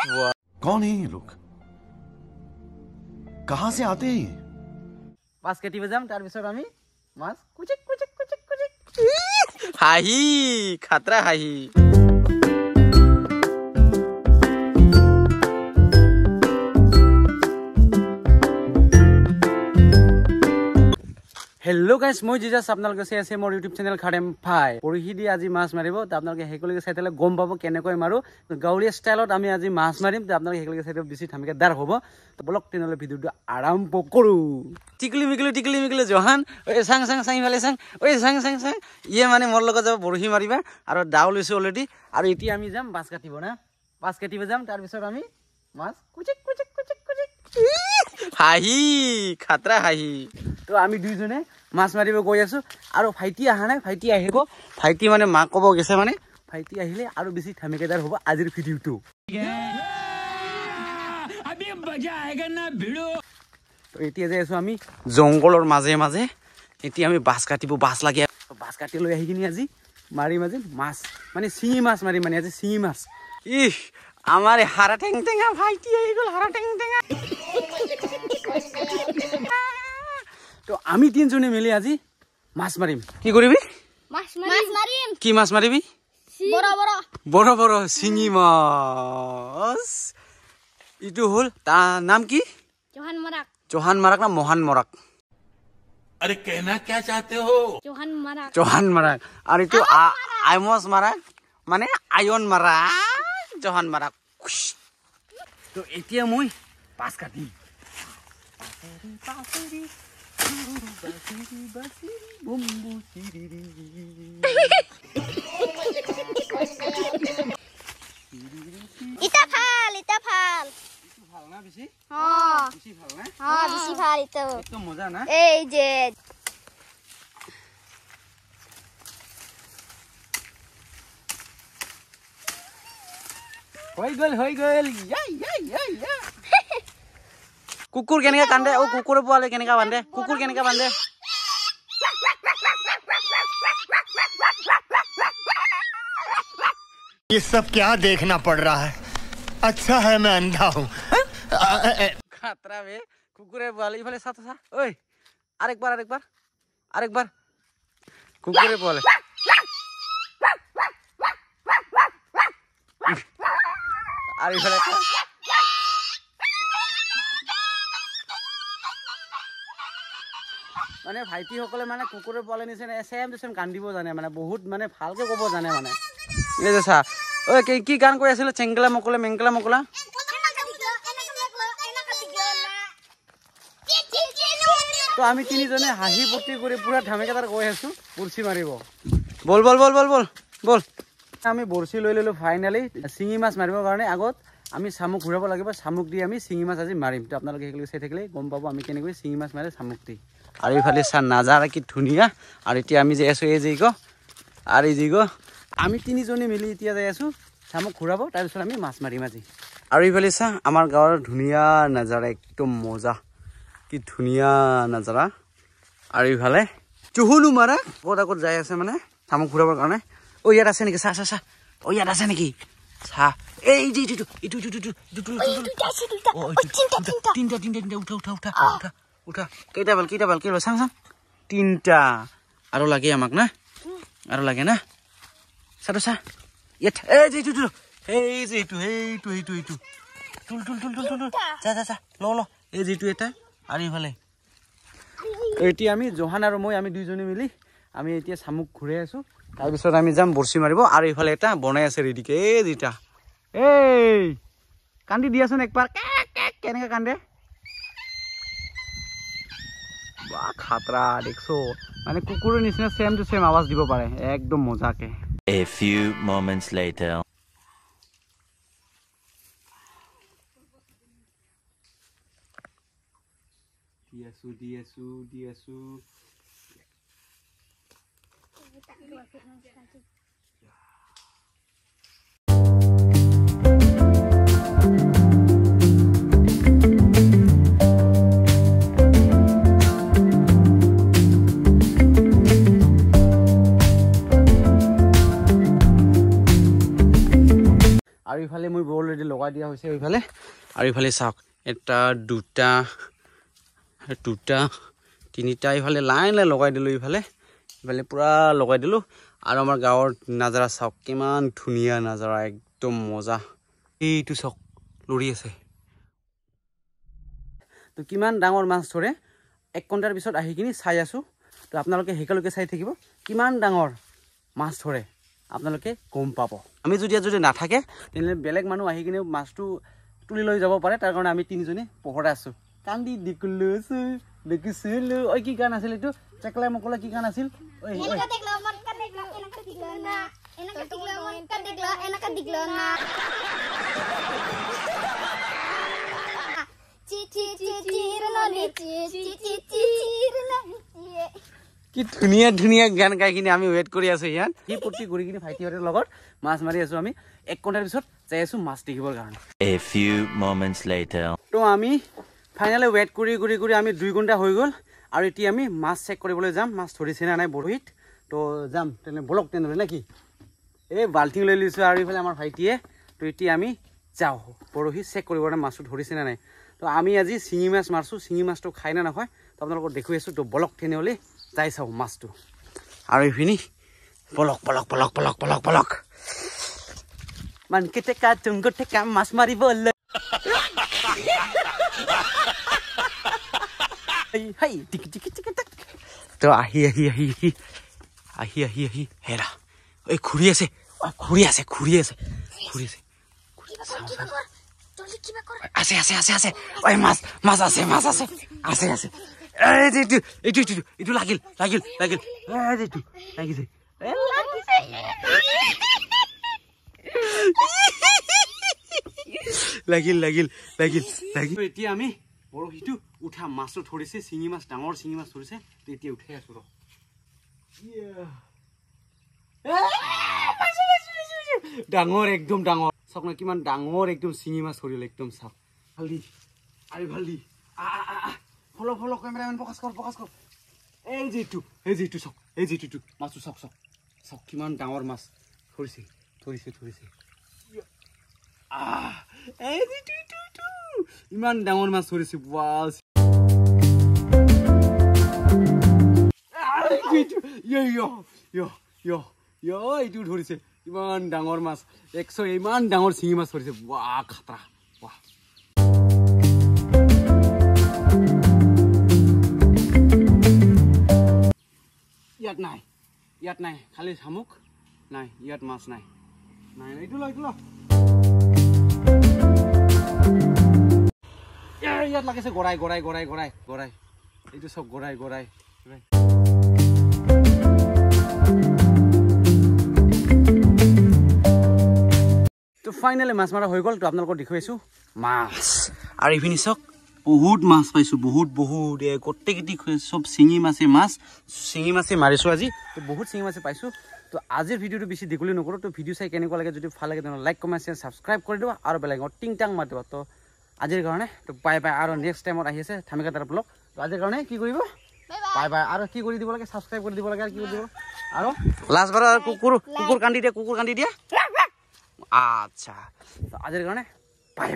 कौन है ये लोग कहां से आते हैं মাছ কাটিব যাম তাৰ পিছত আমি মাছ কুচিক কুচিক কুচিক কুচিক হাহি খাতৰা হাহি हेलो गाइस মই জিজাস আপোনালোকে চাই আছে মোৰ ইউটিউব চেনেল খাৰেম ভাই পৰহি দি আজি মাছ মাৰিব তে আপোনালোকে হেকলৈকে চাইলে গম পাব কেনেকৈ মাৰো গাউলিয়া ষ্টাইলত আমি আজি মাছ মাৰিম তে আপোনালোকে হেকলৈকে চাইলে বেছি ধামিকে দাৰ হ'ব তো বলক তেনেলে ভিডিওটো আৰম্ভ কৰো টিকলি মিকলি জহান ওই সাং ভালে সাং ওই সাং ইয়ে মানে মোৰ লগত যাব পৰহি মাৰিবা আৰু দাও লৈছো অলৰেডি আৰু এতিয়া আমি যাম মাছ কাটিব না মাছ কাটিব যাম তাৰ পিছত আমি মাছ কুচিক কুচিক কুচিক কুচিক হাহি খাতৰা হাহি তো আমি দুইজনে মাছ মাৰিব গৈ আছো আৰু ভাইটি আহা নাই ভাইটি আহিব ভাইটি মানে মা কব গেছে মানে ভাইটি আহিলে আৰু বেছি ধামিকেদাৰ হ'ব আজিৰ ভিডিওটো আবি মজা আয়েগা না ভিডিও তো এতিয়া যে আছো আমি জংগলৰ মাজে মাজে এতিয়া আমি বাস কাটিব বাস লাগে বাস কাটি লৈ আহি কিনি আজি মাৰি মাজে মাছ মানে শিঙি মাছ মাৰি মানে আজি শিঙি মাছ ইহ আমাৰ হাৰা টেং টেঙা ভাইটি আহি গল হাৰা টেং টেঙা তো আমি তিনজনে মিলি আজি মাছ মাৰিম কি কৰিবি মাছ মাৰিম কি মাছ মাৰিবি বড় বড় শিঙি মাছ ইটো হল তাৰ নাম কি চৌহান মাৰাক না মোহন মাৰাক अरे कहना क्या चाहते हो চৌহান মাৰাক আৰু ইটো আইমছ মাৰাক মানে আয়ন মাৰাক চৌহান মাৰাক তো এতিয়া মই পাছ কাটিম ইটা ভাল ভাল না বেছি বেছি ভাল না বেছি ভাল ইটো একদম মজা না এই যে হৈ গল কুকুৰ কেনেকা কান্দে ও কুকুৰ পোৱালে কেনেকা বান্ধে কুকুৰ কেনেকা বান্ধে ये सब क्या देखना पड़ रहा है अच्छा है मैं अंधा हूँ খাতৰা বে কুকুৰে পোৱালে ইফালে চা ঐ আৰেকবাৰ কুকুৰে পোৱালে আৰ ইফালে মানে ভাইটি সকলে মানে কুকুৰে পোৱালে নিচিনা সেম কান্দিব জানে মানে বহুত মানে ভালকে ক'ব জানে মানে এই যে চা ঐ কি গান কৈ আছিল চেংগলা মকলা মেংগলা মকলা তো আমি তিনিজনে হাঁহি ফূৰ্তি কৰি পুৰা ধামেকাদাৰ গৈ আছো বৰশী মাৰিব বল আমি বৰশী লৈ ললো ফাইনালি শিঙি মাছ মাৰিবৰ কাৰণে আগত আমি শামুক ঘূৰাব লাগিব শামুক দি আমি শিঙি মাছ আজি মাৰিম তো আপোনালোকে হেকলৈ চাই থাকিলে গম পাব আমি কেনেকৈ শিঙি মাছ মাৰে শামুক দি আৰু ইফালে চা নাজাৰা কি ধুনীয়া আৰু এতিয়া আমি যাই আছো এই যে আমি তিনিজনে মিলি এতিয়া যাই আছো শামুক ঘূৰাব তাৰপিছত আমি মাছ মাৰিম আজি আৰু ইফালে চা আমাৰ গাঁৱৰ ধুনীয়া নাজাৰা একদম মজা কি ধুনীয়া নাজাৰা আৰু ইফালে চুহুলু মাৰা ক'ত যাই আছে মানে শামুক ঘূৰাবৰ কাৰণে ও ইয়াত আছে নেকি চা ও ইয়াত আছে নেকি চা এই যে ইটো উঠা কেইটা বাল চাং তিনটা আৰু লাগে আমাক না আৰু লাগে না চা ইয়াত এই যে ইটো তুল যা ল এই যেটো এটা আৰু ইফালে এতিয়া আমি জহান আৰু মই আমি দুইজনে মিলি আমি এতিয়া শামুক ঘূৰাই আছো তাৰপিছত আমি যাম বৰশী মাৰিব আৰু ইফালে এটা বনাই আছে ৰেডিকে এই যেটা এই কান্দি দিয়াচোন একবাৰ কেনেকৈ কান্দে বা খাতৰা দেখছো মানে কুকুৰৰ নিচিনা সেম টু সেম আৱাজ দিব পাৰে একদম মজাকে A few moments later দি আছো আৰু ইফালে মই অলৰেডি লগাই দিয়া হৈছে ইফালে আৰু ইফালে চাওক এটা দুটা তিনিটা ইফালে লাইন লগাই দিলোঁ ইফালে পুৰা লগাই দিলোঁ আৰু আমাৰ গাঁৱৰ নাজাৰা চাওক কিমান ধুনীয়া নাজাৰা একদম মজা এইটো চাওক লৰি আছে তো কিমান ডাঙৰ মাছ ধৰে 1 ঘণ্টাৰ পিছত আহি কিনি চাই আছোঁ তো আপোনালোকে হেকলৈকে চাই থাকিব কিমান ডাঙৰ মাছ ধৰে আপোনালোকে গম পাব আমি যদি নাথাকে তেনে বেলেগ মানুহ আহি কিনে মাছটো তুলি লৈ যাব পাৰে তাৰ কাৰণে আমি তিনিজনে পহৰা আছোঁ কান্দি দিকুলুছো দেখিছিলো ঐ কি গান আছিল এইটো চেকলা মকলা কি গান আছিল ঐ কি ধুনীয়া ধুনীয়া গান গাই কিনে আমি ৱেইট কৰি আছো ইয়াত সি পুতি ঘূৰি কিনে ভাইটিহঁতৰ লগত মাছ মাৰি আছো আমি 1 ঘণ্টাৰ পিছত যাই আছো মাছ দেখিবৰ কাৰণে A few moments later. তো আমি ফাইনেলি ৱেইট কৰি আমি 2 ঘণ্টা হৈ গ'ল আৰু এতিয়া আমি মাছ চেক কৰিবলৈ যাম মাছ ধৰিছে না নাই বৰহিত তো যাম তেনে বলক তেনেহ'লে নেকি এই বাল্টিং লৈ লৈছোঁ আৰু ইফালে আমাৰ ভাইটিয়ে তো এতিয়া আমি যাওঁ বৰহি চেক কৰিব কাৰণে মাছটো ধৰিছে না নাই তো আমি আজি শিঙি মাছ মাৰছোঁ শিঙি মাছটো খাই না নাখায় তো আপোনালোকক দেখুৱাই আছোঁ তো বলক তেনেহ'লে যাই চাওঁ মাছটো আৰু এইখিনি পলক মান কেটেকা তুংগ টেকা মাছ মাৰিবলৈ হাই টিক তো আহি হেৰা এই ঘূৰি আছে আছে ঐ মাছ আছে এইটো লাগিল লাগিছে লাগিল এতিয়া আমি বৰশীটো উঠা মাছটো ধৰিছে শিঙি মাছ ডাঙৰ শিঙি মাছ ধৰিছে এতিয়া উঠাই আছো ডাঙৰ একদম ডাঙৰ চাওক না কিমান ডাঙৰ একদম শিঙি মাছ ধৰিলে একদম চাওক ভালদি ফলো কেমেৰামেন ফকাছ কৰ এই যিটো চাওক এই যিটো মাছটো চাওক কিমান ডাঙৰ মাছ ধৰিছে ইমান ডাঙৰ মাছ ধৰিছে এইটো ধৰিছে ইমান ডাঙৰ মাছ ইমান ডাঙৰ শিঙি মাছ ধৰিছে খাতৰা ইয়াত নাই খালি শামুক নাই ইয়াত মাছ নাই এইটো ল ইয়াত লাগিছে গৰাই এইটো চব গৰাই তো ফাইনেলি মাছ মাৰা হৈ গ'ল তো আপোনালোকক দেখুৱাইছোঁ মাছ আৰু এইখিনি চাওক বহুত মাছ পাইছোঁ বহুত গোটেইকেইটি চব শিঙি মাছে মাৰিছোঁ আজি তো বহুত শিঙি মাছে পাইছোঁ তো আজিৰ ভিডিঅ'টো বেছি দীঘলীয়া নকৰোঁ তো ভিডিঅ' চাই কেনেকুৱা লাগে যদি ভাল লাগে তেনেহ'লে লাইক কমেণ্ট শ্বেয়াৰ ছাবস্ক্ৰাইব কৰি দিব আৰু বেলেগত টিং টাং মাৰি দিব তো আজিৰ কাৰণে তো বাই আৰু নেক্সট টাইমত আহি আছে ধামিকা তাৰ ব্লগ তো আজিৰ কাৰণে কি কৰিব বাই আৰু কি কৰি দিব লাগে ছাবস্ক্ৰাইব কৰি দিব লাগে আৰু কি কৰি দিব আৰু লাষ্ট বাৰ কুকুৰ কান্দি দিয়া আচ্ছা তো আজিৰ কাৰণে বাই